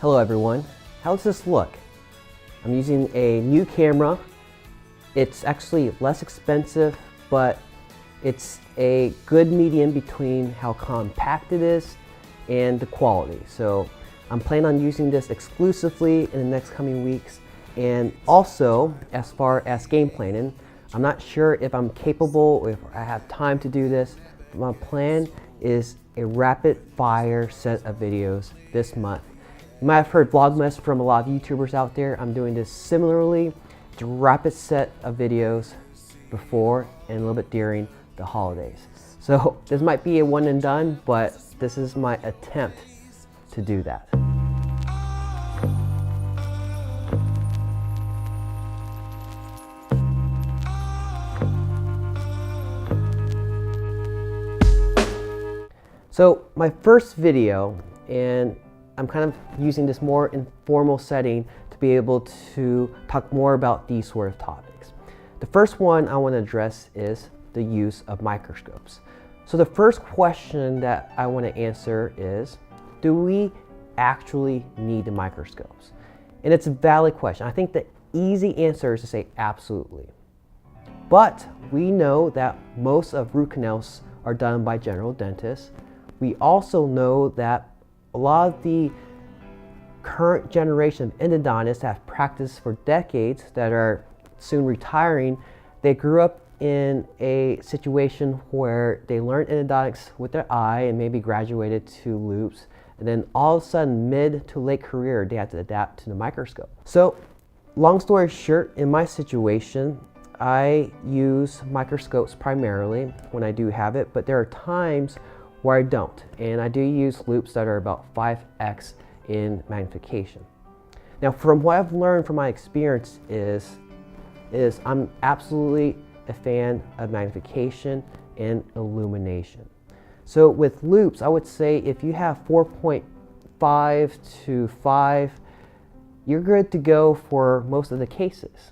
Hello everyone, how does this look? I'm using a new camera. It's actually less expensive, but it's a good medium between how compact it is and the quality. So I'm planning on using this exclusively in the next coming weeks. And also, as far as game planning, I'm not sure if I'm capable, if I have time to do this, but my plan is a rapid fire set of videos this month. You might have heard Vlogmas from a lot of YouTubers out there. I'm doing this similarly. It's a rapid set of videos before and a little bit during the holidays. So this might be a one and done, but this is my attempt to do that. So my first video, and I'm kind of using this more informal setting to be able to talk more about these sort of topics. The first one I want to address is the use of microscopes. So the first question that I want to answer is, do we actually need the microscopes? And it's a valid question. I think the easy answer is to say absolutely. But we know that most of root canals are done by general dentists. We also know that a lot of the current generation of endodontists that have practiced for decades that are soon retiring, they grew up in a situation where they learned endodontics with their eye and maybe graduated to loupes. And then all of a sudden, mid to late career, they had to adapt to the microscope. So long story short, in my situation, I use microscopes primarily when I do have it, but there are times where I don't, and I do use loupes that are about 5x in magnification. Now, from what I've learned from my experience is I'm absolutely a fan of magnification and illumination. So with loupes, I would say if you have 4.5 to 5, you're good to go for most of the cases.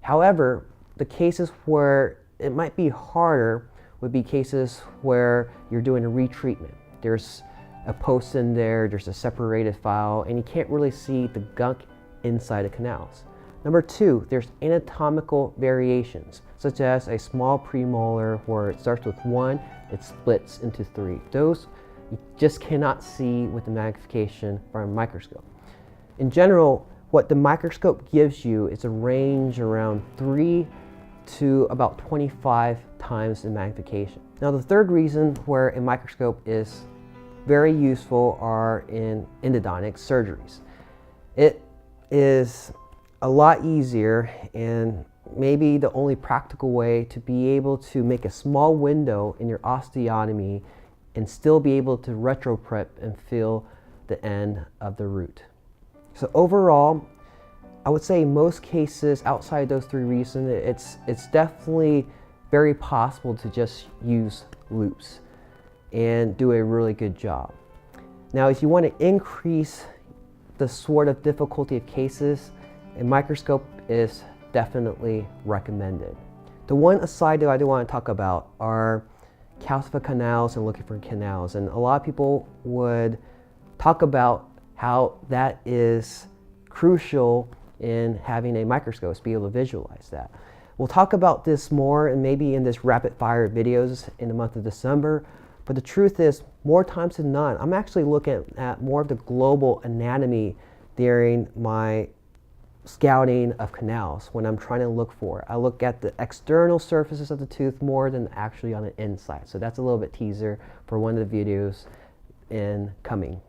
However, the cases where it might be harder would be cases where you're doing a retreatment. There's a post in there, there's a separated file, and you can't really see the gunk inside the canals. Number two, there's anatomical variations, such as a small premolar where it starts with 1, it splits into 3. Those you just cannot see with the magnification from a microscope. In general, what the microscope gives you is a range around 3 to about 25 times the magnification. Now, the third reason where a microscope is very useful are in endodontic surgeries. It is a lot easier and maybe the only practical way to be able to make a small window in your osteotomy and still be able to retroprep and feel the end of the root. So overall, I would say in most cases outside those three reasons, it's definitely very possible to just use loupes and do a really good job. Now, if you want to increase the sort of difficulty of cases, a microscope is definitely recommended. The one aside that I do want to talk about are calcified canals and looking for canals. And a lot of people would talk about how that is crucial in having a microscope to be able to visualize that. We'll talk about this more and maybe in this rapid fire videos in the month of December, but the truth is, more times than not, I'm actually looking at more of the global anatomy during my scouting of canals when I'm trying to look for it. I look at the external surfaces of the tooth more than actually on the inside. So that's a little bit teaser for one of the videos in coming.